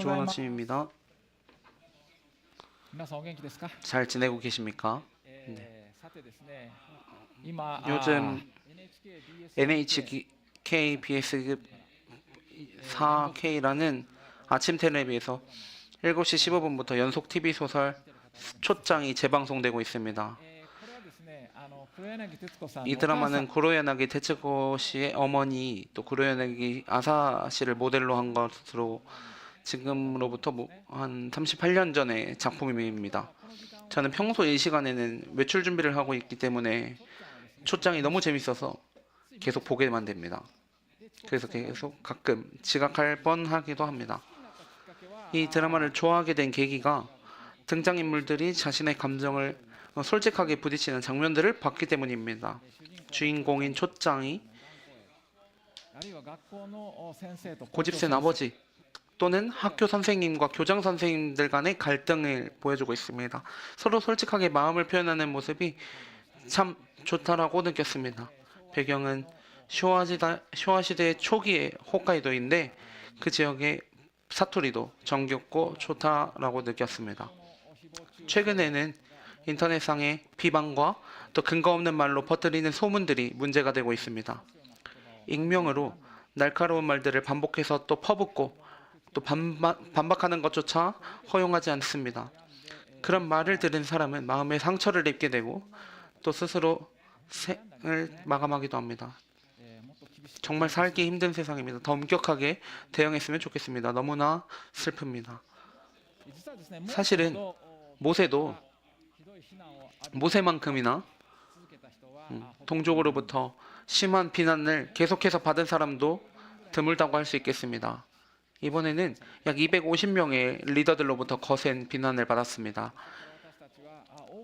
좋은 아침입니다. 皆さんお元気ですか？ 잘 지내고 계십니까? さてですね、今 요즘 NHK BS 4K라는 아침 텔레비에서 7시 15분부터 연속 TV 소설 초장이 재방송되고 있습니다. 이 드라마는 구로야나기 테츠코 씨의 어머니 또 구로야나기 아사 씨를 모델로 한 것으로 지금으로부터 한 38년 전의 작품입니다. 저는 평소 이 시간에는 외출 준비를 하고 있기 때문에 초장이 너무 재밌어서 계속 보게만 됩니다. 그래서 계속 가끔 지각할 뻔하기도 합니다. 이 드라마를 좋아하게 된 계기가 등장인물들이 자신의 감정을 솔직하게 부딪히는 장면들을 봤기 때문입니다. 주인공인 초장이 고집센 아버지 또는 학교 선생님과 교장 선생님들 간의 갈등을 보여주고 있습니다. 서로 솔직하게 마음을 표현하는 모습이 참 좋다라고 느꼈습니다. 배경은 쇼와 시대 초기의 홋카이도인데 그 지역의 사투리도 정겹고 좋다라고 느꼈습니다. 최근에는 인터넷상의 비방과 또 근거 없는 말로 퍼뜨리는 소문들이 문제가 되고 있습니다. 익명으로 날카로운 말들을 반복해서 또 퍼붓고 또 반박하는 것조차 허용하지 않습니다. 그런 말을 들은 사람은 마음에 상처를 입게 되고 또 스스로 생을 마감하기도 합니다. 정말 살기 힘든 세상입니다. 더 엄격하게 대응했으면 좋겠습니다. 너무나 슬픕니다. 사실은 모세만큼이나 동족으로부터 심한 비난을 계속해서 받은 사람도 드물다고 할 수 있겠습니다. 이번에는 약 250명의 리더들로부터 거센 비난을 받았습니다.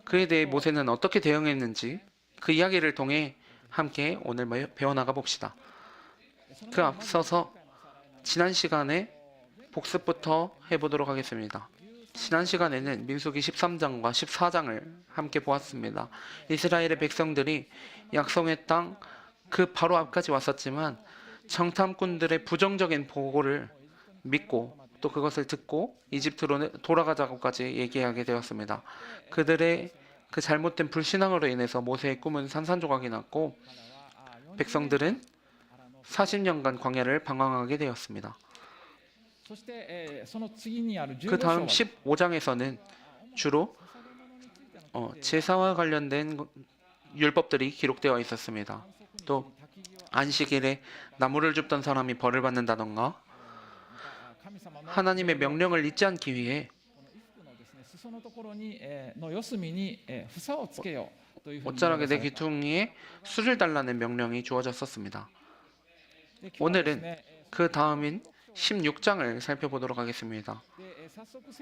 그에 대해 모세는 어떻게 대응했는지 그 이야기를 통해 함께 오늘 배워나가 봅시다. 그 앞서서 지난 시간에 복습부터 해보도록 하겠습니다. 지난 시간에는 민수기 13장과 14장을 함께 보았습니다. 이스라엘의 백성들이 약속의 땅 그 바로 앞까지 왔었지만 정탐꾼들의 부정적인 보고를 믿고 또 그것을 듣고 이집트로 돌아가자고까지 얘기하게 되었습니다. 그들의 그 잘못된 불신앙으로 인해서 모세의 꿈은 산산조각이 났고 백성들은 40년간 광야를 방황하게 되었습니다. 그 다음 15장에서는 주로 제사와 관련된 율법들이 기록되어 있었습니다. 또 안식일에 나무를 줍던 사람이 벌을 받는다던가 하나님의 명령을 잊지 않기 위해 옷자락에 내 귀퉁이에 술을 달라는 명령이 주어졌었습니다. 오늘은 그 다음인 16장을 살펴보도록 하겠습니다.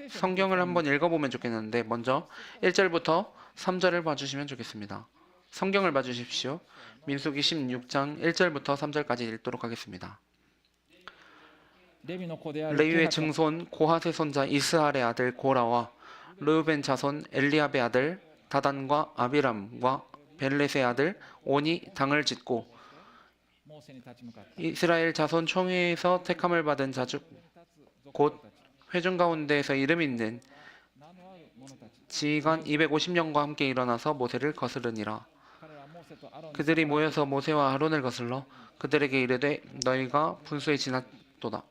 성경을 한번 읽어보면 좋겠는데 먼저 1절부터 3절을 봐주시면 좋겠습니다. 성경을 봐주십시오. 민수기 16장 1절부터 3절까지 읽도록 하겠습니다. 레위의 증손 고핫의 손자 이스할의 아들 고라와 르우벤 자손 엘리압의 아들 다단과 아비람과 벨렛의 아들 온이 당을 짓고 이스라엘 자손 총회에서 택함을 받은 자주 곧 회중 가운데에서 이름 있는 지휘관 250명과 함께 일어나서 모세를 거스르니라. 그들이 모여서 모세와 아론을 거슬러 그들에게 이르되 너희가 분수에 지났도다.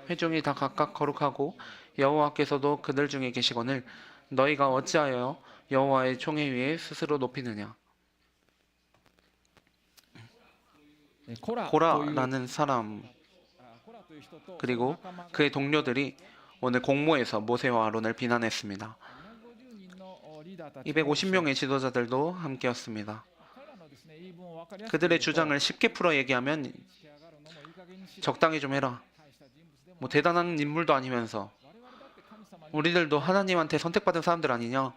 회중이 다 각각 거룩하고 여호와께서도 그들 중에 계시거늘 너희가 어찌하여 여호와의 총회 위에 스스로 높이느냐. 고라라는 사람 그리고 그의 동료들이 오늘 공모에서 모세와 아론을 비난했습니다. 250명의 지도자들도 함께였습니다. 그들의 주장을 쉽게 풀어 얘기하면 적당히 좀 해라. 뭐 대단한 인물도 아니면서 우리들도 하나님한테 선택받은 사람들 아니냐?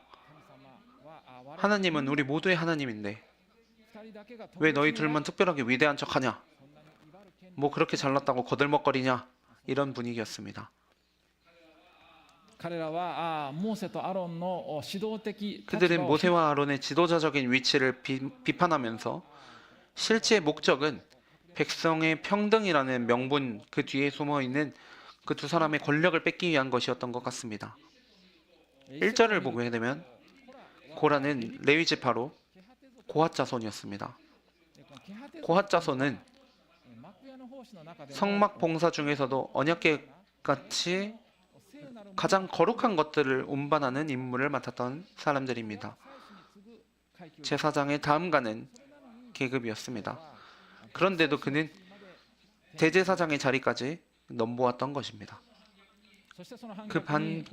하나님은 우리 모두의 하나님인데 왜 너희 둘만 특별하게 위대한 척하냐? 뭐 그렇게 잘났다고 거들먹거리냐? 이런 분위기였습니다. 그들은 모세와 아론의 지도자적인 위치를 비판하면서 실제 목적은 백성의 평등이라는 명분 그 뒤에 숨어있는 그 두 사람의 권력을 뺏기 위한 것이었던 것 같습니다. 1절을 보게 되면 고라는 레위 지파로 고핫 자손이었습니다. 고핫 자손은 성막 봉사 중에서도 언약궤 같이 가장 거룩한 것들을 운반하는 임무를 맡았던 사람들입니다. 제사장의 다음 가는 계급이었습니다. 그런데도 그는 대제사장의 자리까지 넘보았던 것입니다. 그 반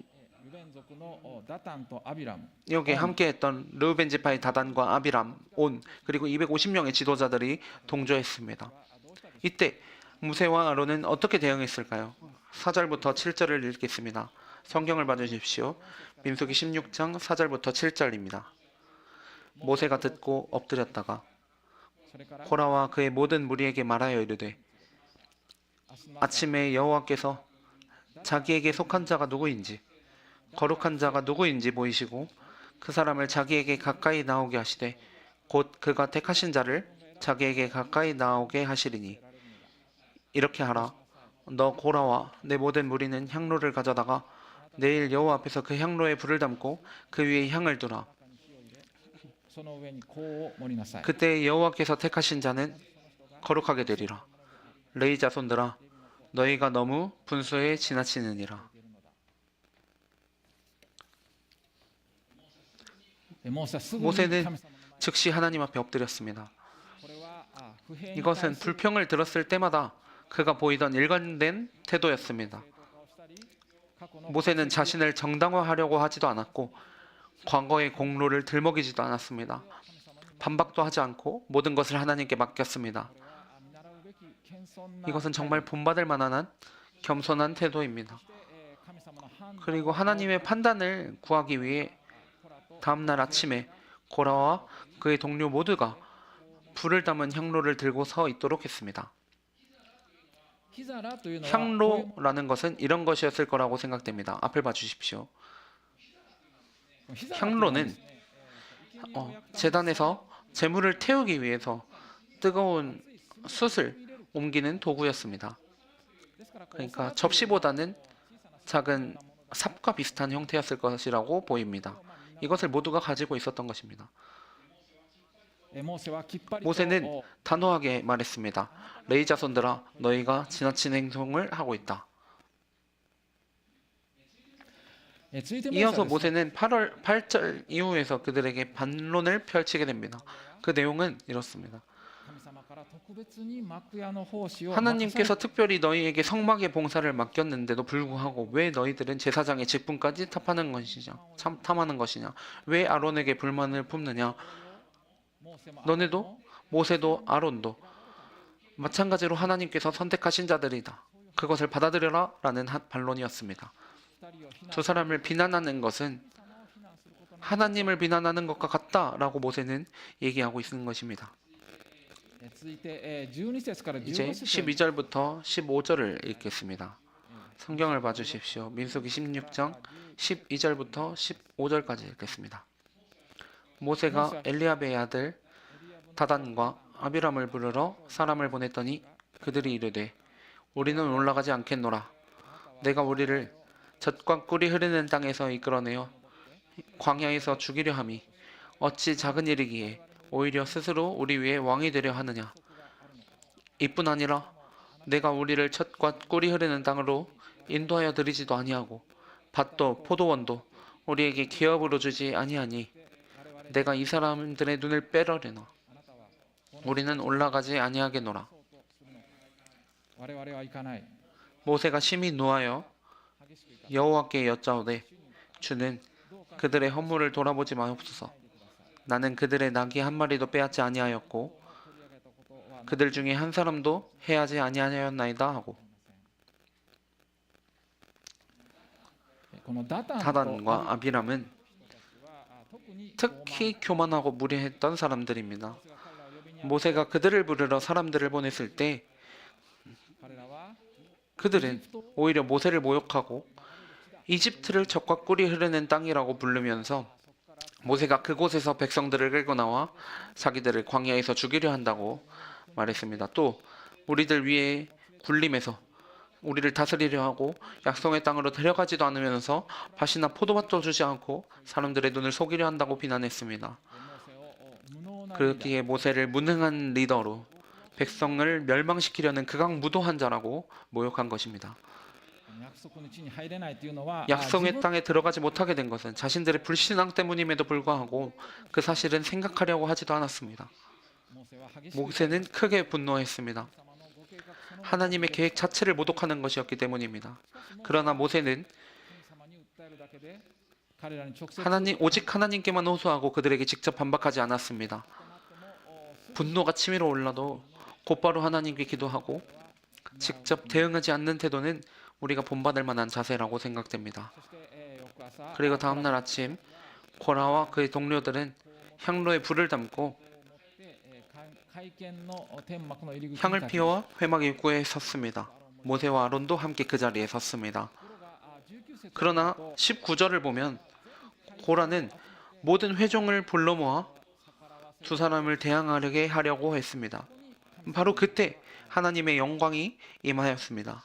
여기에 함께했던 르우벤 지파의 다단과 아비람, 온 그리고 250명의 지도자들이 동조했습니다. 이때 모세와 아론은 어떻게 대응했을까요? 4절부터 7절을 읽겠습니다. 성경을 봐주십시오. 민수기 16장 4절부터 7절입니다. 모세가 듣고 엎드렸다가 코라와 그의 모든 무리에게 말하여 이르되 아침에 여호와께서 자기에게 속한 자가 누구인지 거룩한 자가 누구인지 보이시고 그 사람을 자기에게 가까이 나오게 하시되 곧 그가 택하신 자를 자기에게 가까이 나오게 하시리니 이렇게 하라. 너 고라와 내 모든 무리는 향로를 가져다가 내일 여호와 앞에서 그 향로에 불을 담고 그 위에 향을 두라. 그때 여호와께서 택하신 자는 거룩하게 되리라. 레위 자손들아 너희가 너무 분수에 지나치느니라. 모세는 즉시 하나님 앞에 엎드렸습니다. 이것은 불평을 들었을 때마다 그가 보이던 일관된 태도였습니다. 모세는 자신을 정당화하려고 하지도 않았고 과거의 공로를 들먹이지도 않았습니다. 반박도 하지 않고 모든 것을 하나님께 맡겼습니다. 이것은 정말 본받을 만한 겸손한 태도입니다. 그리고 하나님의 판단을 구하기 위해 다음날 아침에 고라와 그의 동료 모두가 불을 담은 향로를 들고 서 있도록 했습니다. 향로라는 것은 이런 것이었을 거라고 생각됩니다. 앞을 봐주십시오. 향로는 제단에서 제물을 태우기 위해서 뜨거운 숯을 옮기는 도구였습니다. 그러니까 접시보다는 작은 삽과 비슷한 형태였을 것이라고 보입니다. 이것을 모두가 가지고 있었던 것입니다. 모세는 단호하게 말했습니다. 레위 자손들아 너희가 지나친 행동을 하고 있다. 이어서 모세는 8절 이후에서 그들에게 반론을 펼치게 됩니다. 그 내용은 이렇습니다. 하나님께서 특별히 너희에게 성막의 봉사를 맡겼는데도 불구하고 왜 너희들은 제사장의 직분까지 탐하는 것이냐? 왜 아론에게 불만을 품느냐? 너네도 모세도 아론도 마찬가지로 하나님께서 선택하신 자들이다. 그것을 받아들여라 라는 반론이었습니다. 두 사람을 비난하는 것은 하나님을 비난하는 것과 같다라고 모세는 얘기하고 있는 것입니다. 이제 12절부터 15절을 읽겠습니다. 성경을 봐주십시오. 민수기 16장 12절부터 15절까지 읽겠습니다. 모세가 엘리압의 아들 다단과 아비람을 부르러 사람을 보냈더니 그들이 이르되 우리는 올라가지 않겠노라. 내가 우리를 젖과 꿀이 흐르는 땅에서 이끌어내어 광야에서 죽이려 함이 어찌 작은 일이기에 오히려 스스로 우리 위에 왕이 되려 하느냐. 이뿐 아니라 내가 우리를 젖과 꿀이 흐르는 땅으로 인도하여 드리지도 아니하고 밭도 포도원도 우리에게 기업으로 주지 아니하니 내가 이 사람들의 눈을 빼려려나. 우리는 올라가지 아니하겠노라. 모세가 심히 노하여 여호와께 여짜오되 주는 그들의 허물을 돌아보지 마옵소서. 나는 그들의 낙이 한 마리도 빼앗지 아니하였고 그들 중에 한 사람도 해하지 아니하였나이다 하고 다단과 아비람은 특히 교만하고 무례했던 사람들입니다. 모세가 그들을 부르러 사람들을 보냈을 때 그들은 오히려 모세를 모욕하고 이집트를 젖과 꿀이 흐르는 땅이라고 부르면서 모세가 그곳에서 백성들을 끌고 나와 자기들을 광야에서 죽이려 한다고 말했습니다. 또 우리들 위에 군림해서 우리를 다스리려 하고 약속의 땅으로 데려가지도 않으면서 밭이나 포도밭도 주지 않고 사람들의 눈을 속이려 한다고 비난했습니다. モーセを無能なリーダー 그렇기에 모세를 무능한 리더로 백성을 멸망시키려는 극악무도한 자라고 모욕한 것입니다. 約束の地に入れないというのは 약속의 땅에 들어가지 못하게 된 것은 자신들의 불신앙 때문임에도 불구하고 그 사실은 생각하려고 하지도 않았습니다. モーセは激しく 모세는 크게 분노했습니다. 神様のご計画その 하나님의 계획 자체를 모독하는 것이었기 때문입니다. 그러나 모세는 神様に訴えるだけで彼らに直接 오직 하나님께만 호소하고 그들에게 직접 반박하지 않았습니다. 분노가 치밀어 올라도 곧바로 하나님께 기도하고 직접 대응하지 않는 태도는 우리가 본받을 만한 자세라고 생각됩니다. そして、翌朝 그리고 다음날 아침 고라와 그의 동료들은 향로에 불을 담고 会見の天幕の入り口に 향을 立ち 피워 회막 입구에 섰습니다. 모세와 아론도 함께 그 자리에 섰습니다. ところが19節 그러나 19절을 보면 고라는 모든 회종을 불러 모아 두 사람을 대항하게 하려고 했습니다. 바로 그때 하나님의 영광이 임하였습니다.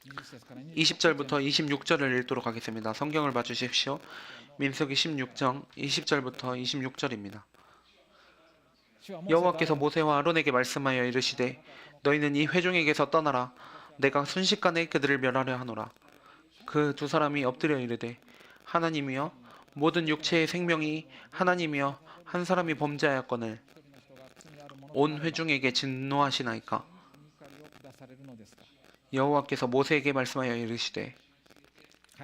20節から 20절부터 26절을 읽도록 하겠습니다. 성경을 봐주십시오. 민수기 16장 20절부터 26절입니다. 主はモーセと 여호와께서 모세와 아론에게 말씀하여 이르시되 너희는 이 회중에게서 떠나라. 내가 순식간에 그들을 멸하려 하노라. 그 두 사람이 엎드려 이르되 하나님이여 모든 육체의 생명이 하나님이여 한 사람이 범죄하였거늘 一人の人が罪ある者 온 회중에게 진노하시나이까. に怒りを下されるのですか 여호와께서 모세에게 말씀하여 이르시되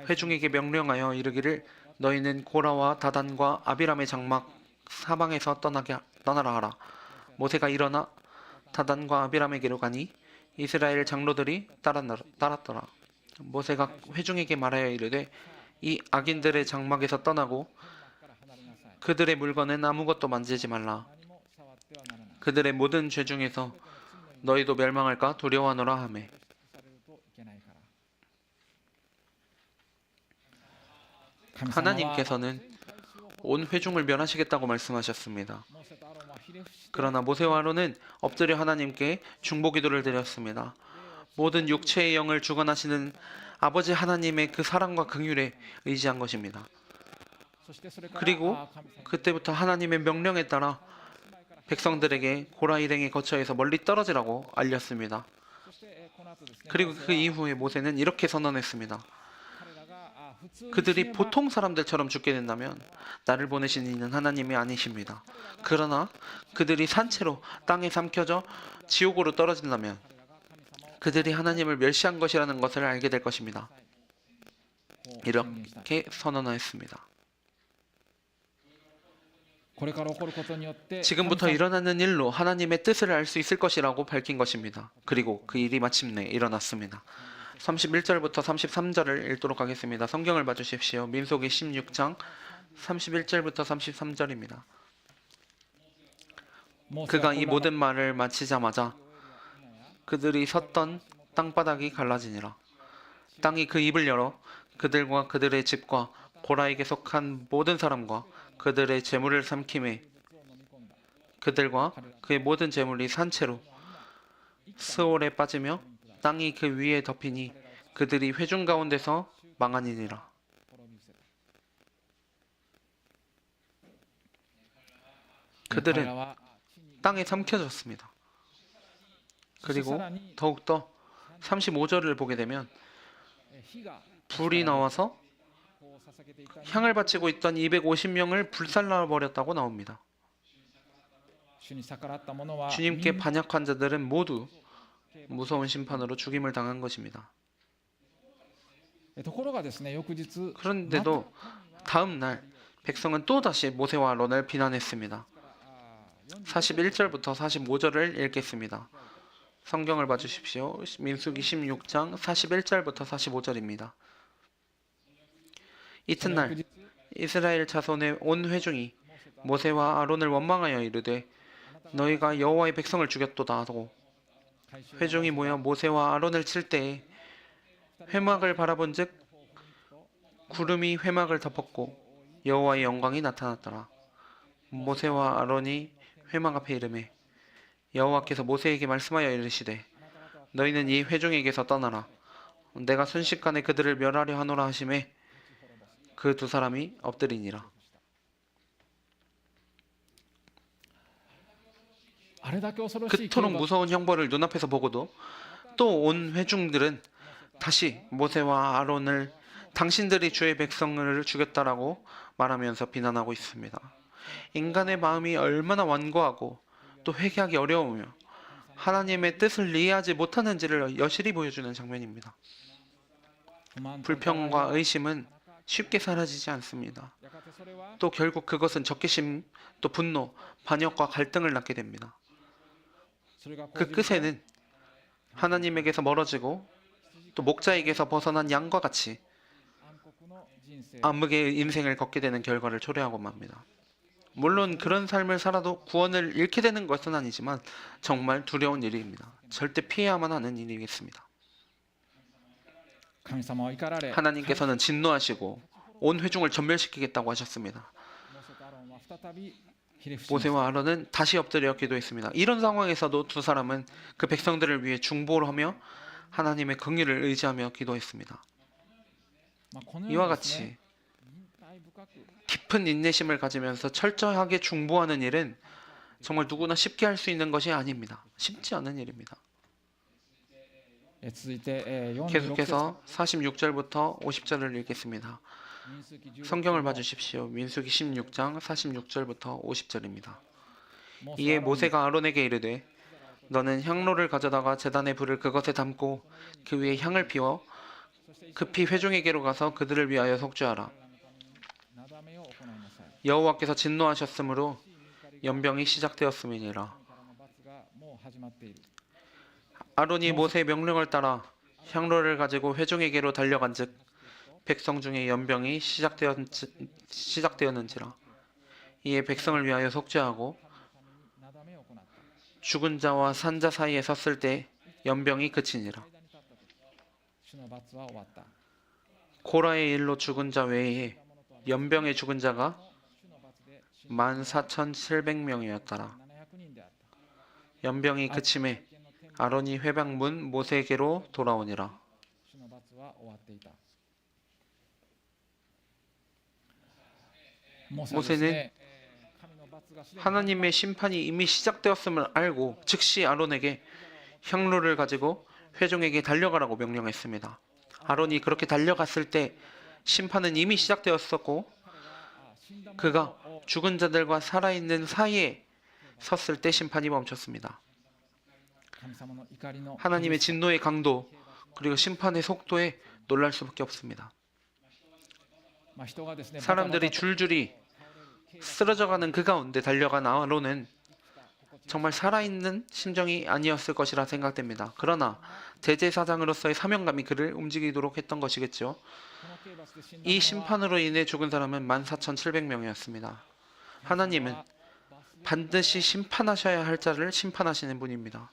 회중에게 명령하여 이르기를 너희는 고라와 다단과 아비람의 장막 사방에서 떠나라 하라. 모세가 일어나 다단과 아비람에게로 가니 이스라엘 장로들이 따랐더라. 모세가 회중에게 말하여 이르되 이 악인들의 장막에서 떠나고 から離れなさい 그들의 물건은 아무것도 만지지 말라. 何も触ってはならない 그들의 모든 죄 중에서 너희도 멸망할까 두려워하노라 하매 されるといけないから神様は 하나님께서는 온 회중을 멸하시겠다고 말씀하셨습니다. モーセとアロンはひれ伏して 그러나 모세와 아론은 엎드려 하나님께 중보기도를 드렸습니다. 모든 육체의 영을 주관하시는 아버지 하나님의 그 사랑과 긍휼에 의지한 것입니다. そしてそれから 그리고 神様 그때부터 하나님의 명령에 따라 백성들에게 고라 일행의 거처에서 멀리 떨어지라고 알렸습니다. そしてこの後ですね 그리고 그 이후에 모세는 이렇게 선언했습니다. 彼らが普通に 그들이 死ねば 보통 사람들처럼 죽게 된다면 나를 보내신 이는 하나님이 아니십니다. 그러나 그들이 산채로 땅에 삼켜져 지옥으로 떨어진다면 彼らが神様を 그들이 하나님을 멸시한 것이라는 것을 알게 될 것입니다. こう宣言した 이렇게 선언하였습니다. これから起こることによって 지금부터 神様 일어나는 일로 하나님의 뜻을 알 수 있을 것이라고 밝힌 것입니다. 그리고 그 일이 마침내 일어났습니다. 31절부터 33절을 읽도록 하겠습니다. 성경을 봐주십시오. 민수기 16장 31절부터 33절입니다. モーセは 그가 이 この 모든 말을 마치자마자 그들이 섰던 땅바닥이 갈라지니라. 땅이 그 입을 열어 그들과 그들의 집과 고라에게 속한 모든 사람과 그들의 재물을 삼킴에 を飲み込んだ 그들과 그의 모든 재물이 산채로 스올에 빠지며 땅이 그 위에 덮이니 그들이 회중 가운데서 망하니니라. 滅び失せた 그들은 彼らは地に 땅에 삼켜졌습니다. そして 그리고 さらに 더욱더 35절을 보게 되면 火が 불이 나와서 こう捧げていた 향을 바치고 있던 250명을 불살라 버렸다고 나옵니다. 主に逆らった者は 주님께 반역한 자들은 모두 무서운 심판으로 죽임을 당한 것입니다. ところがですね翌日 그런데도 다음 날 백성은 또다시 모세와 아론을 비난했습니다. 41절부터 45절을 읽겠습니다. 성경을 봐주십시오. 민수기 16장 41절부터 45절입니다. 이튿날 이스라엘 자손의 온 회중이 모세와 아론을 원망하여 이르되 너희가 여호와의 백성을 죽였도다 하고 회중이 모여 모세와 아론을 칠 때에 회막을 바라본즉 구름이 회막을 덮었고 여호와의 영광이 나타났더라. 모세와 아론이 회막 앞에 이르매 여호와께서 모세에게 말씀하여 이르시되 너희는 이 회중에게서 떠나라. 내가 순식간에 그들을 멸하려 하노라 하심에 그 두 사람이 엎드리니라. 그토록 무서운 형벌을 눈앞에서 보고도 또 온 회중들은 다시 모세와 아론을 당신들이 주의 백성을 죽였다라고 말하면서 비난하고 있습니다. 인간의 마음이 얼마나 완고하고 또 회개하기 어려우며 하나님의 뜻을 이해하지 못하는지를 여실히 보여주는 장면입니다. 불평과 의심은 쉽게 사라지지 않습니다. 또 결국 그것은 적개심, 또 분노, 반역과 갈등을 낳게 됩니다. 그 끝에는 하나님에게서 멀어지고 또 목자에게서 벗어난 양과 같이 암흑의 인생을 걷게 되는 결과를 초래하고 맙니다. 물론 그런 삶을 살아도 구원을 잃게 되는 것은 아니지만 정말 두려운 일입니다. 절대 피해야만 하는 일이겠습니다. 하나님께서는 진노하시고 온 회중을 전멸시키겠다고 하셨습니다. 모세와 아론은 다시 엎드려 기도했습니다. 이런 상황에서도 두 사람은 그 백성들을 위해 중보를 하며 하나님의 긍휼을 의지하며 기도했습니다. 이와 같이 깊은 인내심을 가지면서 철저하게 중보하는 일은 정말 누구나 쉽게 할 수 있는 것이 아닙니다. 쉽지 않은 일입니다. 계속해서 46절부터 50절을 읽겠습니다. 성경을 봐주십시오. 민수기 16장 46절부터 50절입니다. 이에 모세가 아론에게 이르되 너는 향로를 가져다가 제단의 불을 그것에 담고 그 위에 향을 피워 급히 회중에게로 가서 그들을 위하여 속죄하라. 여호와께서 진노하셨으므로 연병이 시작되었음이니라. 아론이 모세의 명령을 따라 향로를 가지고 회중에게로 달려간즉 백성 중에 연병이 시작되었는지라. 이에 백성을 위하여 속죄하고 죽은 자와 산 자 사이에 섰을 때 연병이 그치니라. 고라의 일로 죽은 자 외에 연병에 죽은 자가 14,700명이었더라. 연병이 그침에 아론이 회방문 모세에게로 돌아오니라. 모세는 하나님의 심판이 이미 시작되었음을 알고 즉시 아론에게 향로를 가지고 회중에게 달려가라고 명령했습니다. 아론이 그렇게 달려갔을 때 심판은 이미 시작되었었고 그가 죽은 자들과 살아있는 사이에 섰을 때 심판이 멈췄습니다. 하나님의 진노의 강도 그리고 심판의 속도에 놀랄 수밖에 없습니다. 사람들이 줄줄이 쓰러져가는 그 가운데 달려간 아론은 정말 살아있는 심정이 아니었을 것이라 생각됩니다. 그러나 대제사장으로서의 사명감이 그를 움직이도록 했던 것이겠죠. 이 심판으로 인해 죽은 사람은 14,700명이었습니다. 하나님은 반드시 심판하셔야 할 자를 심판하시는 분입니다.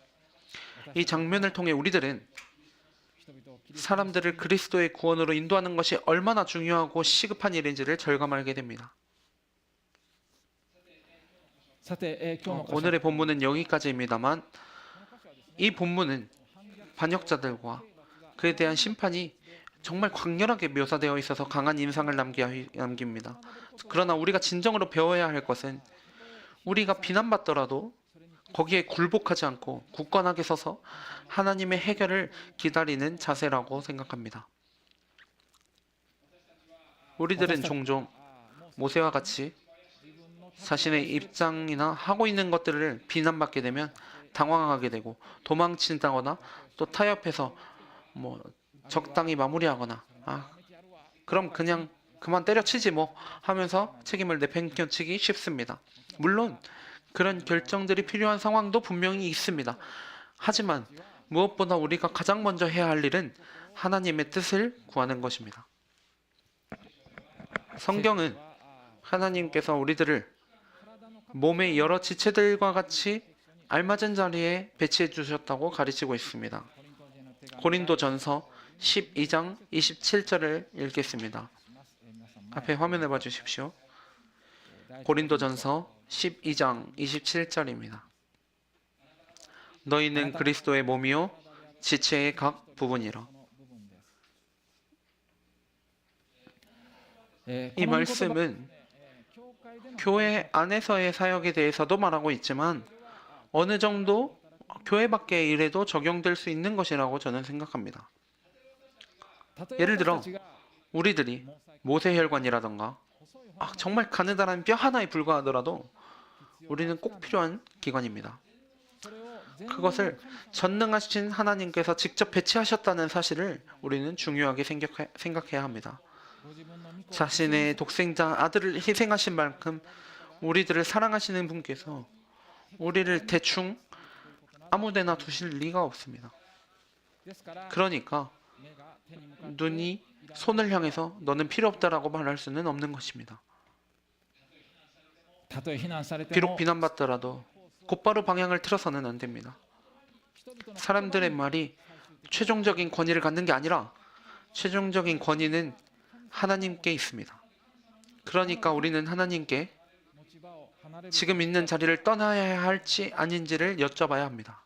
이 장면을 통해 우리들은 사람들을 그리스도의 구원으로 인도하는 것이 얼마나 중요하고 시급한 일인지를 절감하게 됩니다. 오늘의 본문은 여기까지입니다만 이 본문은 반역자들과 그에 대한 심판이 정말 강렬하게 묘사되어 있어서 강한 인상을 남깁니다. 그러나 우리가 진정으로 배워야 할 것은 우리가 비난받더라도 거기에 굴복하지 않고 굳건하게 서서 하나님의 해결을 기다리는 자세라고 생각합니다. 우리들은 종종 모세와 같이 자신의 입장이나 하고 있는 것들을 비난받게 되면 당황하게 되고 도망친다거나 또 타협해서 적당히 마무리하거나 그럼 그냥 그만 때려치지 뭐 하면서 책임을 내팽겨치기 쉽습니다. 물론 그런 결정들이 필요한 상황도 분명히 있습니다. 하지만 무엇보다 우리가 가장 먼저 해야 할 일은 하나님의 뜻을 구하는 것입니다. 성경은 하나님께서 우리들을 몸의 여러 지체들과 같이 알맞은 자리에 배치해 주셨다고 가르치고 있습니다. 고린도전서 12장 27절을 읽겠습니다. 앞에 화면을 봐주십시오. 고린도전서 12장 27절입니다. 너희는 그리스도의 몸이요 지체의 각 부분이라. 이 말씀은 교회 안에서의 사역에 대해서도 말하고 있지만 어느 정도 교회 밖의 일에도 적용될 수 있는 것이라고 저는 생각합니다. 예를 들어 우리들이 모세혈관이라던가 정말 가느다란 뼈 하나에 불과하더라도 우리는 꼭 필요한 기관입니다. 그것을 전능하신 하나님께서 직접 배치하셨다는 사실을 우리는 중요하게 생각해야 합니다. 자신의 독생자 아들을 희생하신 만큼 우리들을 사랑하시는 분께서 우리를 대충 아무데나 두실 리가 없습니다. 그러니까 눈이 손을 향해서 너는 필요 없다라고 말할 수는 없는 것입니다. 비록 비난받더라도 곧바로 방향을 틀어서는 안 됩니다. 사람들의 말이 최종적인 권위를 갖는 게 아니라 최종적인 권위는 하나님께 있습니다. 그러니까 우리는 하나님께 지금 있는 자리를 떠나야 할지 아닌지를 여쭤봐야 합니다.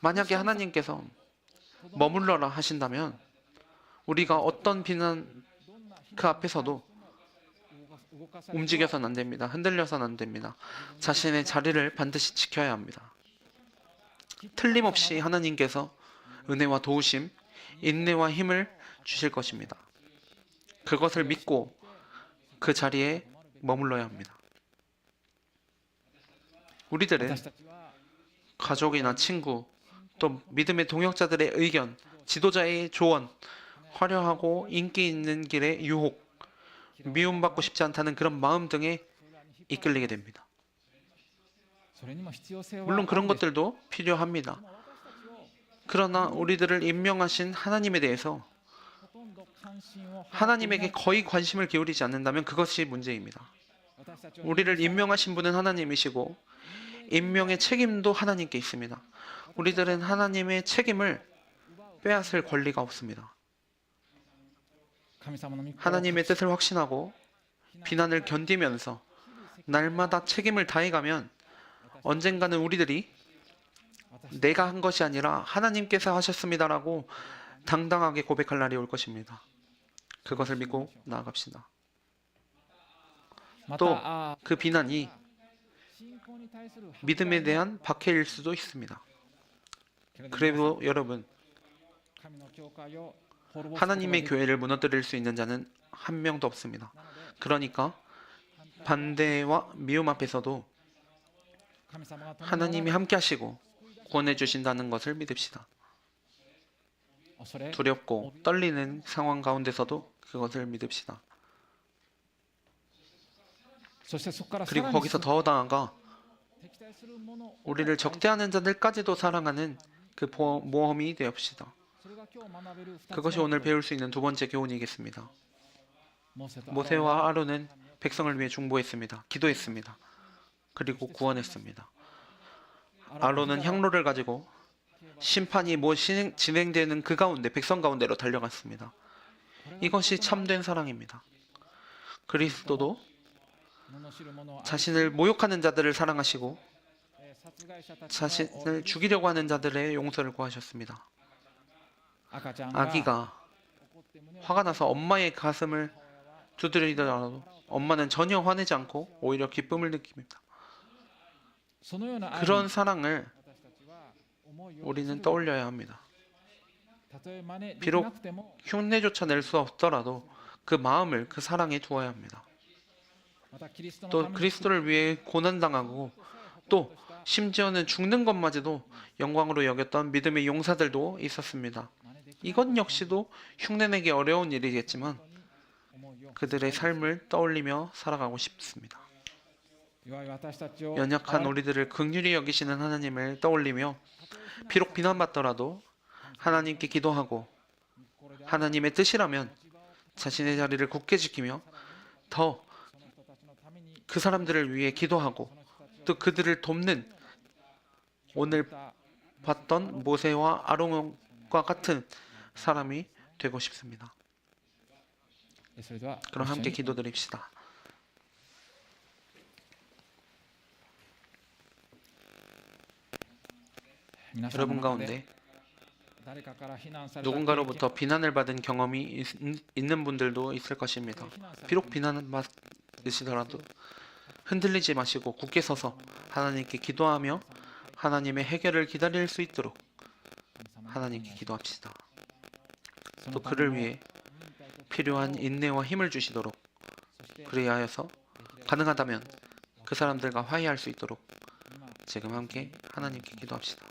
만약에 하나님께서 머물러라 하신다면 우리가 어떤 비난 그 앞에서도 움직여서는 안 됩니다. 흔들려서는 안 됩니다. 자신의 자리를 반드시 지켜야 합니다. 틀림없이 하나님께서 은혜와 도우심, 인내와 힘을 주실 것입니다. 그것을 믿고 그 자리에 머물러야 합니다. 우리들은 가족이나 친구, 또 믿음의 동역자들의 의견, 지도자의 조언, 화려하고 인기 있는 길의 유혹, 미움받고 싶지 않다는 그런 마음 등에 이끌리게 됩니다. 물론 그런 것들도 필요합니다. 그러나 우리들을 임명하신 하나님에 대해서 하나님에게 거의 관심을 기울이지 않는다면 그것이 문제입니다. 우리를 임명하신 분은 하나님이시고 임명의 책임도 하나님께 있습니다. 우리들은 하나님의 책임을 빼앗을 권리가 없습니다. 하나님의 뜻을 확신하고 비난을 견디면서 날마다 책임을 다해가면 언젠가는 우리들이 내가 한 것이 아니라 하나님께서 하셨습니다라고 당당하게 고백할 날이 올 것입니다. 그것을 믿고 나아갑시다. 또 그 비난이 믿음에 대한 박해일 수도 있습니다. 그래도 여러분, 하나님의 교회를 무너뜨릴 수 있는 자는 한 명도 없습니다. 그러니까 반대와 미움 앞에서도 하나님이 함께 하시고 구원해 주신다는 것을 믿읍시다. 두렵고 떨리는 상황 가운데서도 그것을 믿읍시다. 그리고 거기서 더 나아가 우리를 적대하는 자들까지도 사랑하는 그 모험이 되옵시다. 그것이 오늘 배울 수 있는 두 번째 교훈이겠습니다. 모세와 아론은 백성을 위해 중보했습니다. 기도했습니다. 그리고 구원했습니다. 아론은 향로를 가지고 심판이 진행되는 그 가운데 백성 가운데로 달려갔습니다. 이것이 참된 사랑입니다. 그리스도도 자신을 모욕하는 자들을 사랑하시고 자신을 죽이려고 하는 자들의 용서를 구하셨습니다. 아기가 화가 나서 엄마의 가슴을 두드리더라도 엄마는 전혀 화내지 않고 오히려 기쁨을 느낍니다. 그런 사랑을 우리는 떠올려야 합니다. 비록 흉내조차 낼 수 없더라도 그 마음을 그 사랑에 두어야 합니다. 또 그리스도를 위해 고난당하고 또 심지어는 죽는 것마저도 영광으로 여겼던 믿음의 용사들도 있었습니다. 이것 역시도 흉내내기 어려운 일이겠지만 그들의 삶을 떠올리며 살아가고 싶습니다. 연약한 우리들을 긍휼히 여기시는 하나님을 떠올리며 비록 비난받더라도 하나님께 기도하고 하나님의 뜻이라면 자신의 자리를 굳게 지키며 더 그 사람들을 위해 기도하고 또 그들을 돕는 오늘 봤던 모세와 아론과 같은 사람이 되고 싶습니다. 그럼 함께 기도드립시다. 여러분 가운데 誰かから非難された経験 누군가로부터 비난을 받은 경험이 있는 분들도 있을 것입니다. 비록 비난을 받으시더라도 흔들리지 마시고 굳게 서서 하나님께 기도하며 하나님의 해결을 기다릴 수 있도록 하나님께 기도합시다. 또 그를 위해 필요한 인내와 힘을 주시도록, 그리하여서 가능하다면 그 사람들과 화해할 수 있도록 지금 함께 하나님께 기도합시다.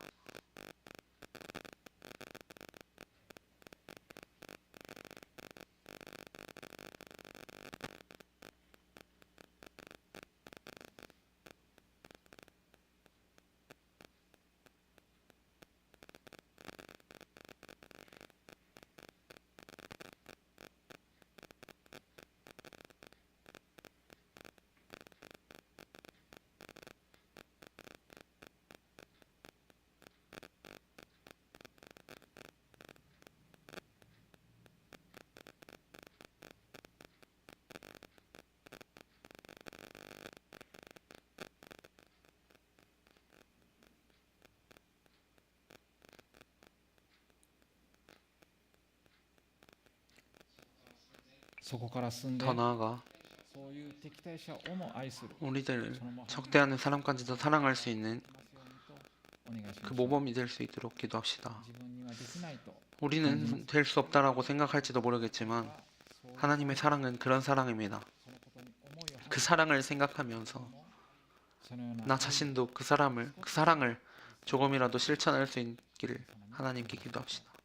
더 나아가 우리들을 적대하는 사람까지도 사랑할 수 있는 그 모범이 될 수 있도록 기도합시다. 우리는 될 수 없다라고 생각할지도 모르겠지만 하나님의 사랑은 그런 사랑입니다. 그 사랑을 생각하면서 나 자신도 그 사랑을 조금이라도 실천할 수 있기를 하나님께 기도합시다.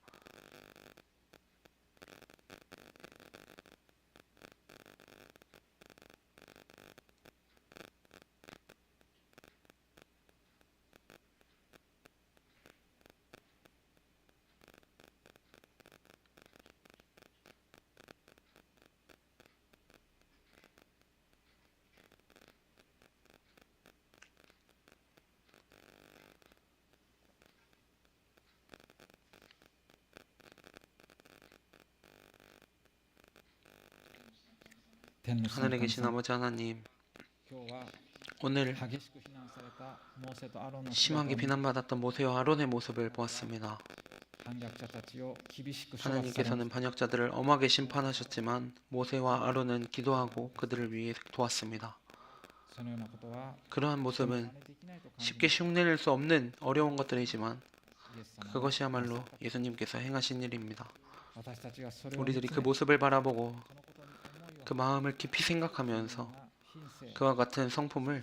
하늘에 계신 아버지 하나님, 오늘 심하게 비난받았던 모세와 아론의 모습을 보았습니다. 하나님께서는 반역자들을 엄하게 심판하셨지만 모세와 아론은 기도하고 그들을 위해 도왔습니다. 그러한 모습은 쉽게 흉내낼 수 없는 어려운 것들이지만 그것이야말로 예수님께서 행하신 일입니다. 우리들이 그 모습을 바라보고 그 마음을 깊이 생각하면서 그와 같은 성품을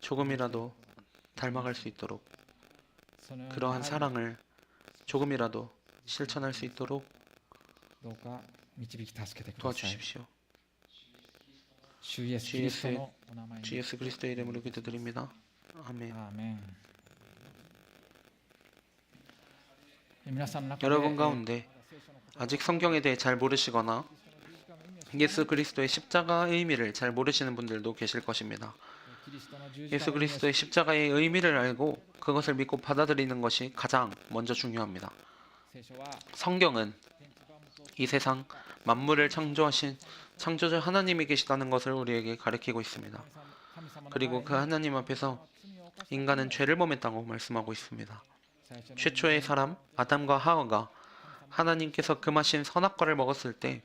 조금이라도 닮아갈 수 있도록, 그러한 사랑을 조금이라도 실천할 수 있도록 도와주십시오. 주 예수 그리스도의 이름으로 기도드립니다. 아멘. 여러분 가운데 아직 성경에 대해 잘 모르시거나 예수 그리스도의 십자가의 의미를 잘 모르시는 분들도 계실 것입니다. 예수 그리스도의 십자가의 의미를 알고 그것을 믿고 받아들이는 것이 가장 먼저 중요합니다. 성경은 이 세상 만물을 창조하신 창조주 하나님이 계시다는 것을 우리에게 가르치고 있습니다. 그리고 그 하나님 앞에서 인간은 죄를 범했다고 말씀하고 있습니다. 최초의 사람 아담과 하와가 하나님께서 금하신 선악과를 먹었을 때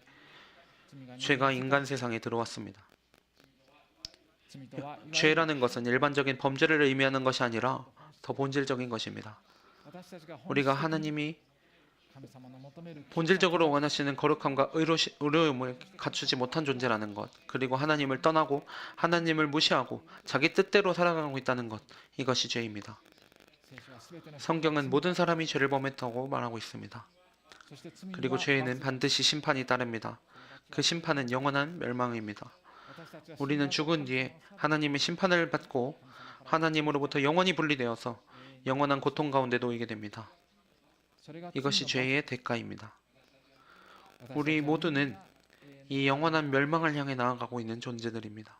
죄가 인간 세상에 들어왔습니다. 죄라는 것은 일반적인 범죄를 의미하는 것이 아니라 더 본질적인 것입니다. 우리가 하나님이 본질적으로 원하시는 거룩함과 의로움을 갖추지 못한 존재라는 것, 그리고 하나님을 떠나고 하나님을 무시하고 자기 뜻대로 살아가고 있다는 것, 이것이 죄입니다. 성경은 모든 사람이 죄를 범했다고 말하고 있습니다. 그리고 죄에는 반드시 심판이 따릅니다. 그 심판은 영원한 멸망입니다. 우리는 죽은 뒤에 하나님의 심판을 받고 하나님으로부터 영원히 분리되어서 영원한 고통 가운데 놓이게 됩니다. 이것이 죄의 대가입니다. 우리 모두는 이 영원한 멸망을 향해 나아가고 있는 존재들입니다.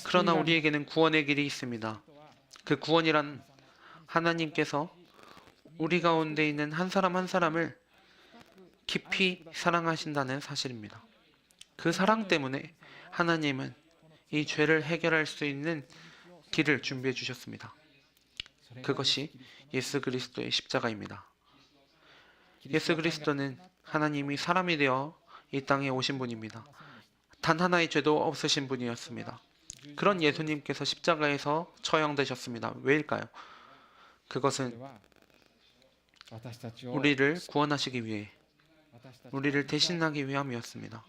그러나 우리에게는 구원의 길이 있습니다. 그 구원이란 하나님께서 우리 가운데 있는 한 사람 한 사람을 깊이 사랑하신다는 사실입니다. 그 사랑 때문에 하나님은 이 죄를 해결할 수 있는 길을 준비해 주셨습니다. 그것이 예수 그리스도의 십자가입니다. 예수 그리스도는 하나님이 사람이 되어 이 땅에 오신 분입니다. 단 하나의 죄도 없으신 분이었습니다. 그런 예수님께서 십자가에서 처형되셨습니다. 왜일까요? 그것은 우리를 구원하시기 위해, 우리를 대신하기 위함이었습니다.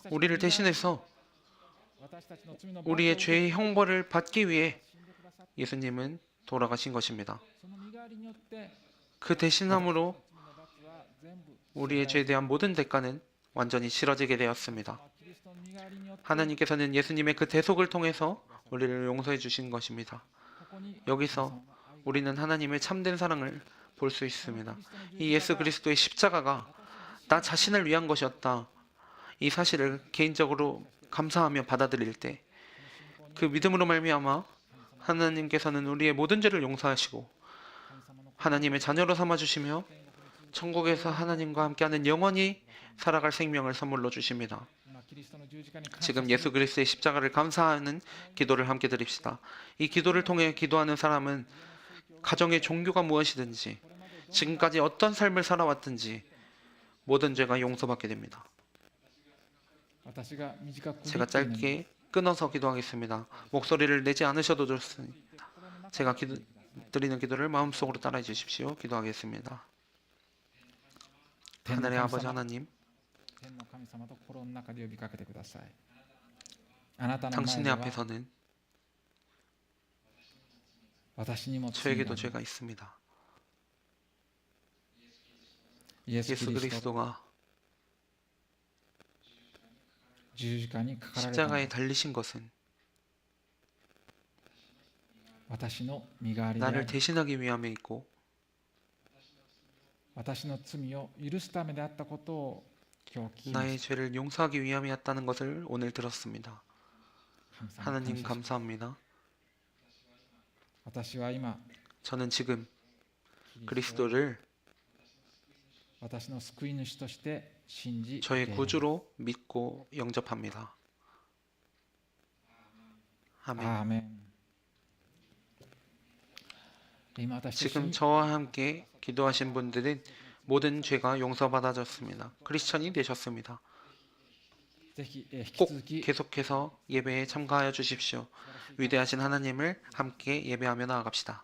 우리를 대신해서 우리의 죄의 형벌을 받기 위해 예수님은 돌아가신 것입니다. 그 대신함으로 우리의 죄에 대한 모든 대가는 완전히 치러지게 되었습니다. 하나님께서는 예수님의 그 대속을 통해서 우리를 용서해 주신 것입니다. 여기서 우리는 하나님의 참된 사랑을 볼 수 있습니다. 이 예수 그리스도의 십자가가 나 자신을 위한 것이었다. 이 사실을 개인적으로 감사하며 받아들일 때, 그 믿음으로 말미암아 하나님께서는 우리의 모든 죄를 용서하시고 하나님의 자녀로 삼아 주시며 천국에서 하나님과 함께하는 영원히 살아갈 생명을 선물로 주십니다. 지금 예수 그리스도의 십자가를 감사하는 기도를 함께 드립시다. 이 기도를 통해 기도하는 사람은 가정의 종교가 무엇이든지, 지금까지 어떤 삶을 살아왔든지 모든 죄가 용서받게 됩니다. 제가 짧게 끊어서 기도하겠습니다. 목소리를 내지 않으셔도 좋습니다. 제가 드리는 기도를 마음속으로 따라해 주십시오. 기도하겠습니다. 하늘의 아버지 하나님, 당신의 앞에서는 저에게도 죄가 있습니다. 예수 그리스도가 십자가에 달리신 것은 나를 대신하기 위함에 있고 나의 죄를 용서하기 위함이었다는 것을 오늘 들었습니다. 하나님 감사합니다. 저는 지금 그리스도를 저의 구주로 믿고 영접합니다. 아멘. 지금 저와 함께 기도하신 분들은 모든 죄가 용서받아졌습니다. 크리스천이 되셨습니다. 꼭 계속해서 예배에 참가하여 주십시오. 위대하신 하나님을 함께 예배하며 나아갑시다.